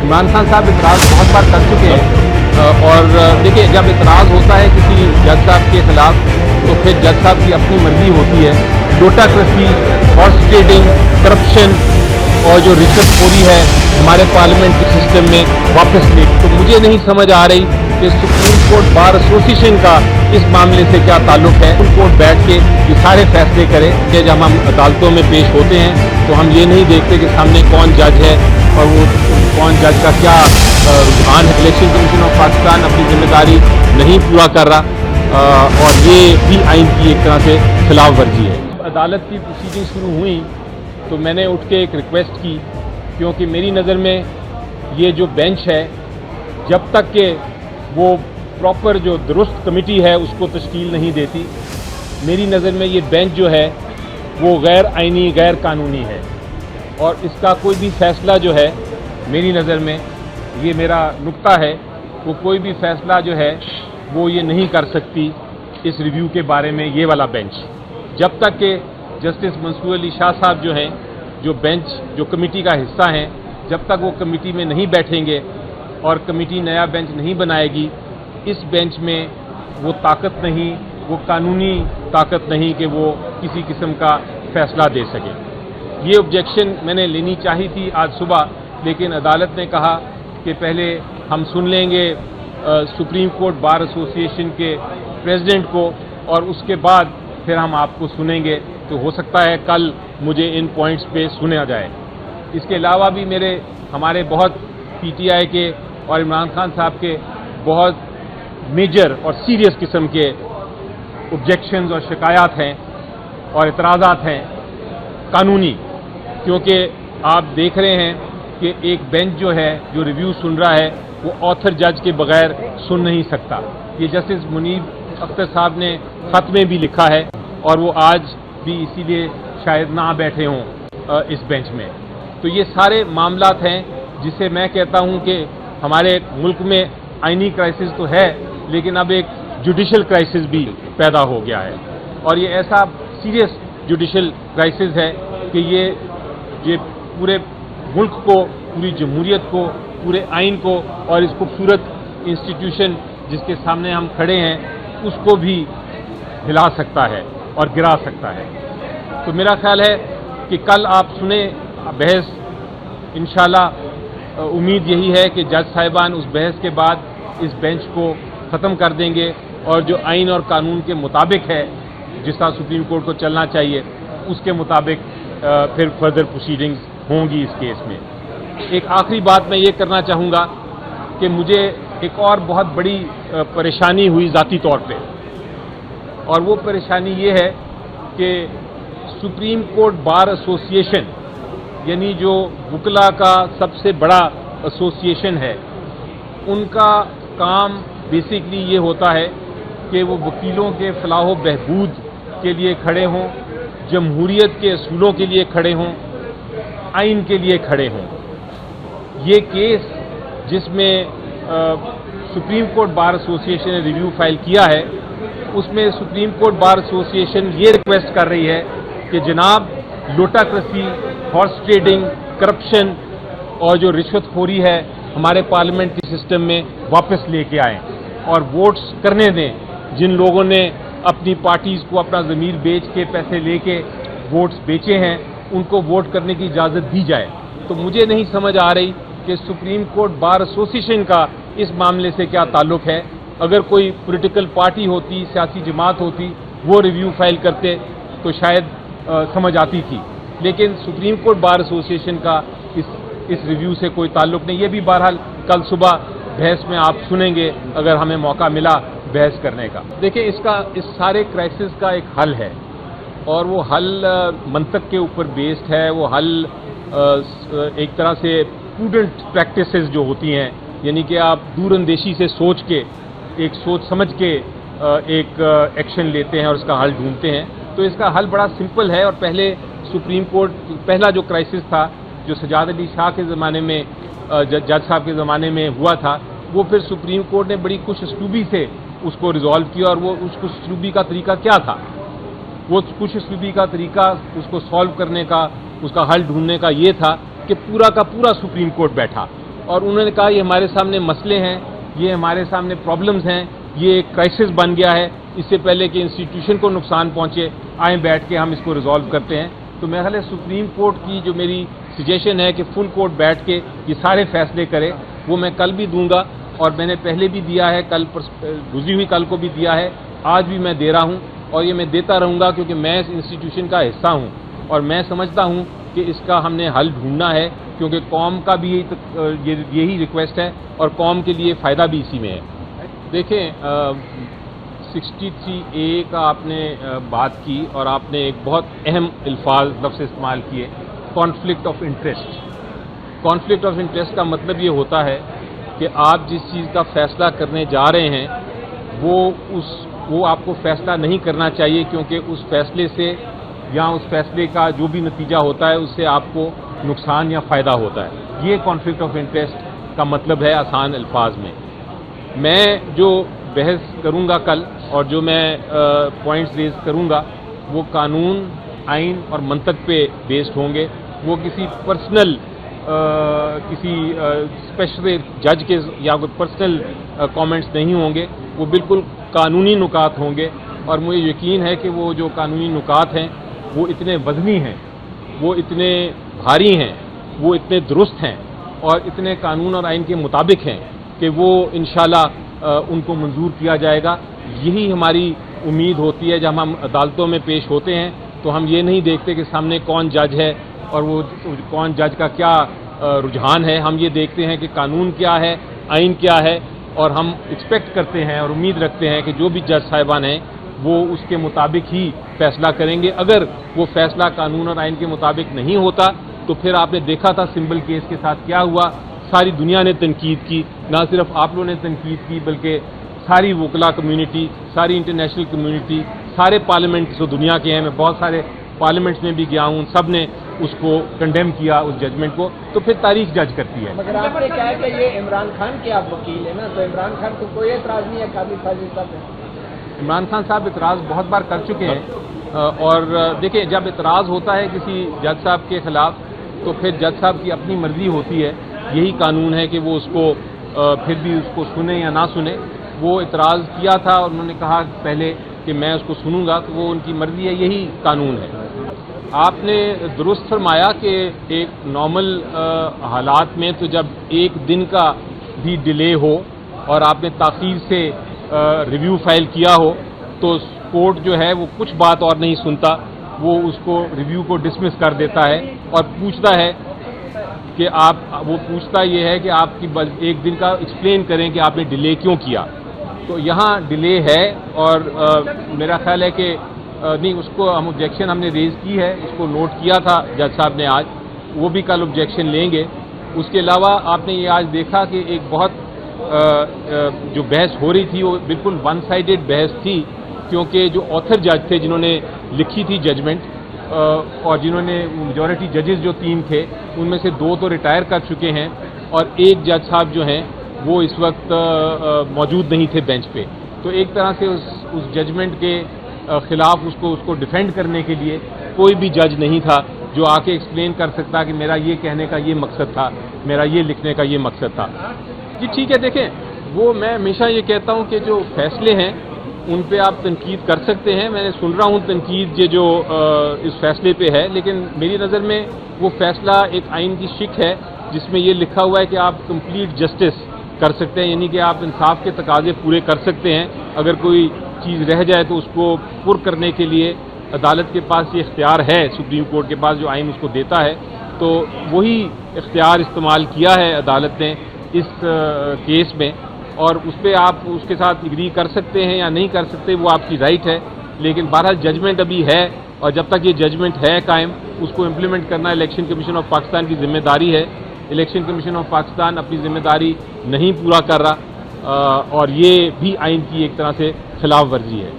इमरान खान साहब इतराज़ बहुत बार कर चुके हैं और देखिए जब इतराज़ होता है किसी जज साहब के खिलाफ तो फिर जज साहब की अपनी मर्जी होती है। लोटाक्रसी, हॉर्स ट्रेडिंग, करप्शन और जो रिश्वतखोरी है हमारे पार्लियामेंट्री सिस्टम में वापस ले, तो मुझे नहीं समझ आ रही कि सुप्रीम कोर्ट बार एसोसिएशन का इस मामले से क्या ताल्लुक है। सुप्रीम कोर्ट बैठ के ये सारे फैसले करे कि जब हम अदालतों में पेश होते हैं तो हम ये नहीं देखते कि सामने कौन जज है और वो कौन जज का क्या रुझान है। इलेक्शन कमीशन ऑफ पाकिस्तान अपनी जिम्मेदारी नहीं पूरा कर रहा और ये भी आइन की एक तरह से खिलाफ वर्जी है। अदालत की प्रोसीडिंग शुरू हुई तो मैंने उठ के एक रिक्वेस्ट की, क्योंकि मेरी नज़र में ये जो बेंच है जब तक के वो प्रॉपर जो दुरुस्त कमेटी है उसको तश्कील नहीं देती, मेरी नज़र में ये बेंच जो है वो गैर आइनी, गैर कानूनी है और इसका कोई भी फैसला जो है मेरी नज़र में, ये मेरा नुक्ता है, वो कोई भी फैसला जो है वो ये नहीं कर सकती इस रिव्यू के बारे में ये वाला बेंच, जब तक कि जस्टिस मंसूर अली शाह साहब जो हैं, जो बेंच जो कमेटी का हिस्सा हैं, जब तक वो कमेटी में नहीं बैठेंगे और कमेटी नया बेंच नहीं बनाएगी, इस बेंच में वो ताकत नहीं, वो कानूनी ताकत नहीं कि वो किसी किस्म का फैसला दे सके। ये ऑब्जेक्शन मैंने लेनी चाहिए थी आज सुबह, लेकिन अदालत ने कहा कि पहले हम सुन लेंगे सुप्रीम कोर्ट बार एसोसिएशन के प्रेसिडेंट को और उसके बाद फिर हम आपको सुनेंगे, तो हो सकता है कल मुझे इन पॉइंट्स पे सुना जाए। इसके अलावा भी हमारे बहुत पीटीआई के और इमरान खान साहब के बहुत मेजर और सीरियस किस्म के ऑब्जेक्शंस और शिकायत हैं और इतराज़ात हैं कानूनी, क्योंकि आप देख रहे हैं कि एक बेंच जो है जो रिव्यू सुन रहा है वो ऑथर जज के बगैर सुन नहीं सकता। ये जस्टिस मुनीब अख्तर साहब ने खत में भी लिखा है और वो आज भी इसीलिए शायद ना बैठे हों इस बेंच में। तो ये सारे मामलात हैं जिसे मैं कहता हूं कि हमारे मुल्क में आइनी क्राइसिस तो है, लेकिन अब एक जुडिशल क्राइसिस भी पैदा हो गया है और ये ऐसा सीरियस जुडिशल क्राइसिस है कि ये पूरे मुल्क को, पूरी जमहूरियत को, पूरे आइन को और इस खूबसूरत इंस्टीट्यूशन जिसके सामने हम खड़े हैं उसको भी हिला सकता है और गिरा सकता है। तो मेरा ख्याल है कि कल आप सुने बहस, इंशाल्लाह उम्मीद यही है कि जज साहिबान उस बहस के बाद इस बेंच को ख़त्म कर देंगे और जो आइन और कानून के मुताबिक है, जिस तरह सुप्रीम कोर्ट को चलना चाहिए, उसके मुताबिक फिर फर्दर प्रोसीडिंग्स होंगी इस केस में। एक आखिरी बात मैं ये करना चाहूँगा कि मुझे एक और बहुत बड़ी परेशानी हुई ज़ाती तौर पे, और वो परेशानी ये है कि सुप्रीम कोर्ट बार एसोसिएशन यानी जो वकला का सबसे बड़ा एसोसिएशन है, उनका काम बेसिकली ये होता है कि वो वकीलों के फलाह बहबूद के लिए खड़े हों, जमहूरियत के असूलों के लिए खड़े हों, आइन के लिए खड़े हों। ये केस जिसमें सुप्रीम कोर्ट बार एसोसिएशन ने रिव्यू फाइल किया है, उसमें सुप्रीम कोर्ट बार एसोसिएशन ये रिक्वेस्ट कर रही है कि जनाब लोटाक्रसी, हॉर्स ट्रेडिंग, करप्शन और जो रिश्वतखोरी है हमारे पार्लियामेंट्री सिस्टम में वापस लेके आएँ और वोट्स करने दें। जिन लोगों ने अपनी पार्टीज़ को अपना ज़मीर बेच के पैसे लेके वोट्स बेचे हैं, उनको वोट करने की इजाज़त दी जाए। तो मुझे नहीं समझ आ रही कि सुप्रीम कोर्ट बार एसोसिएशन का इस मामले से क्या ताल्लुक है। अगर कोई पॉलिटिकल पार्टी होती, सियासी जमात होती, वो रिव्यू फाइल करते तो शायद समझ आती थी, लेकिन सुप्रीम कोर्ट बार एसोसिएशन का इस रिव्यू से कोई ताल्लुक नहीं। ये भी बहरहाल कल सुबह बहस में आप सुनेंगे अगर हमें मौका मिला बहस करने का। देखिए, इस सारे क्राइसिस का एक हल है और वो हल मंतक के ऊपर बेस्ड है। वो हल एक तरह से प्रूडेंट प्रैक्टिसेस जो होती हैं, यानी कि आप दूरअंदेशी से सोच के, एक सोच समझ के एक एक्शन लेते हैं और इसका हल ढूंढते हैं। तो इसका हल बड़ा सिंपल है और पहले सुप्रीम कोर्ट, पहला जो क्राइसिस था जो सजाद अली शाह के ज़माने में, जज साहब के ज़माने में हुआ था, वो फिर सुप्रीम कोर्ट ने बड़ी खुश उसलूबी से उसको रिजॉल्व किया। और वो उस खुश उसलूबी का तरीका क्या था? वो खुश उसलूबी का तरीका उसको सॉल्व करने का, उसका हल ढूंढने का ये था कि पूरा का पूरा सुप्रीम कोर्ट बैठा اور انہوں نے کہا یہ ہمارے سامنے مسئلے ہیں, یہ ہمارے سامنے پرابلمز ہیں, یہ ایک کرائسس بن گیا ہے, اس سے پہلے کہ انسٹیٹیوشن کو نقصان پہنچے آئیں بیٹھ کے ہم اس کو ریزالو کرتے ہیں. تو میرا خیال ہے سپریم کورٹ کی جو میری سجیشن ہے کہ فل کورٹ بیٹھ کے یہ سارے فیصلے کرے, وہ میں کل بھی دوں گا, اور میں نے پہلے بھی دیا ہے, گزری ہوئی کل کو بھی دیا ہے, آج بھی میں دے رہا ہوں, اور یہ میں دیتا رہوں گا کیونکہ میں اس انسٹیٹیوشن کا حصہ ہوں, اور میں سمجھتا ہوں کہ اس کا ہم نے حل ڈھونڈنا ہے, کیونکہ قوم کا بھی یہی ریکویسٹ ہے اور قوم کے لیے فائدہ بھی اسی میں ہے. دیکھیں 63A کا آپ نے بات کی, اور آپ نے ایک بہت اہم لفظ استعمال کیے, conflict of interest. Conflict of interest کا مطلب یہ ہوتا ہے کہ آپ جس چیز کا فیصلہ کرنے جا رہے ہیں وہ آپ کو فیصلہ نہیں کرنا چاہیے, کیونکہ اس فیصلے سے یا اس فیصلے کا جو بھی نتیجہ ہوتا ہے اس سے آپ کو نقصان یا فائدہ ہوتا ہے. یہ کانفلکٹ آف انٹرسٹ کا مطلب ہے آسان الفاظ میں. میں جو بحث کروں گا کل اور جو میں پوائنٹس ریز کروں گا وہ قانون, آئین اور منطق پہ بیسڈ ہوں گے. وہ کسی پرسنل کسی اسپیشل جج کے یا کوئی پرسنل کامنٹس نہیں ہوں گے, وہ بالکل قانونی نکات ہوں گے. اور مجھے یقین ہے کہ وہ جو قانونی نکات ہیں وہ اتنے وزنی ہیں, وہ اتنے بھاری ہیں, وہ اتنے درست ہیں اور اتنے قانون اور آئین کے مطابق ہیں کہ وہ انشاءاللہ ان کو منظور کیا جائے گا. یہی ہماری امید ہوتی ہے. جب ہم عدالتوں میں پیش ہوتے ہیں تو ہم یہ نہیں دیکھتے کہ سامنے کون جج ہے اور وہ کون جج کا کیا رجحان ہے, ہم یہ دیکھتے ہیں کہ قانون کیا ہے, آئین کیا ہے, اور ہم ایکسپیکٹ کرتے ہیں اور امید رکھتے ہیں کہ جو بھی جج صاحبان ہیں وہ اس کے مطابق ہی فیصلہ کریں گے. اگر وہ فیصلہ قانون اور آئین کے مطابق نہیں ہوتا تو پھر آپ نے دیکھا تھا سمبل کیس کے ساتھ کیا ہوا. ساری دنیا نے تنقید کی, نہ صرف آپ لوگوں نے تنقید کی بلکہ ساری وکلا کمیونٹی, ساری انٹرنیشنل کمیونٹی, سارے پارلیمنٹس جو دنیا کے ہیں, میں بہت سارے پارلیمنٹس میں بھی گیا ہوں, سب نے اس کو کنڈیم کیا اس ججمنٹ کو. تو پھر تاریخ جج کرتی ہے. مگر آپ نے کہا کہ یہ عمران خان کے آپ وکیل ہیں نا, تو عمران خان کو کوئی اعتراض نہیں ہے قاضی فاضل صاحب ہے؟ عمران خان صاحب اعتراض بہت بار کر چکے ہیں, اور دیکھیں جب اعتراض ہوتا ہے کسی جج صاحب کے خلاف تو پھر جج صاحب کی اپنی مرضی ہوتی ہے. یہی قانون ہے کہ وہ اس کو پھر بھی اس کو سنیں یا نہ سنیں. وہ اعتراض کیا تھا اور انہوں نے کہا پہلے کہ میں اس کو سنوں گا, تو وہ ان کی مرضی ہے, یہی قانون ہے. آپ نے درست فرمایا کہ ایک نارمل حالات میں تو جب ایک دن کا بھی ڈیلے ہو اور آپ نے تاخیر سے ریویو فائل کیا ہو تو کورٹ جو ہے وہ کچھ بات اور نہیں سنتا, وہ اس کو ریویو کو ڈسمس کر دیتا ہے اور پوچھتا ہے کہ وہ پوچھتا یہ ہے کہ آپ کی ایک دن کا ایکسپلین کریں کہ آپ نے ڈیلے کیوں کیا. تو یہاں ڈیلے ہے, اور میرا خیال ہے کہ نہیں, اس کو ہم آبجیکشن ہم نے ریز کی ہے, اس کو نوٹ کیا تھا جج صاحب نے آج, وہ بھی کل آبجیکشن لیں گے. اس کے علاوہ آپ نے یہ آج دیکھا کہ ایک بہت جو بحث ہو رہی تھی وہ بالکل ون سائیڈڈ بحث تھی, کیونکہ جو آتھر جج تھے جنہوں نے لکھی تھی ججمنٹ, اور جنہوں نے میجورٹی ججز جو 3 تھے ان میں سے 2 تو ریٹائر کر چکے ہیں, اور ایک جج صاحب جو ہیں وہ اس وقت موجود نہیں تھے بینچ پہ. تو ایک طرح سے اس ججمنٹ کے خلاف اس کو ڈیفینڈ کرنے کے لیے کوئی بھی جج نہیں تھا جو آ کے ایکسپلین کر سکتا کہ میرا یہ کہنے کا یہ مقصد تھا, میرا یہ لکھنے کا یہ مقصد تھا. جی ٹھیک ہے, دیکھیں وہ میں ہمیشہ یہ کہتا ہوں کہ جو فیصلے ہیں ان پہ آپ تنقید کر سکتے ہیں. میں نے سن رہا ہوں تنقید یہ جو اس فیصلے پہ ہے, لیکن میری نظر میں وہ فیصلہ ایک آئین کی شک ہے جس میں یہ لکھا ہوا ہے کہ آپ کمپلیٹ جسٹس کر سکتے ہیں, یعنی کہ آپ انصاف کے تقاضے پورے کر سکتے ہیں. اگر کوئی چیز رہ جائے تو اس کو پر کرنے کے لیے عدالت کے پاس یہ اختیار ہے, سپریم کورٹ کے پاس جو آئین اس کو دیتا ہے, تو وہی اختیار استعمال کیا ہے عدالت نے اس کیس میں. اور اس پہ آپ اس کے ساتھ اگری کر سکتے ہیں یا نہیں کر سکتے, وہ آپ کی رائٹ ہے. لیکن بہرحال ججمنٹ ابھی ہے, اور جب تک یہ ججمنٹ ہے قائم, اس کو امپلیمنٹ کرنا الیکشن کمیشن آف پاکستان کی ذمہ داری ہے. الیکشن کمیشن آف پاکستان اپنی ذمہ داری نہیں پورا کر رہا, اور یہ بھی آئین کی ایک طرح سے خلاف ورزی ہے.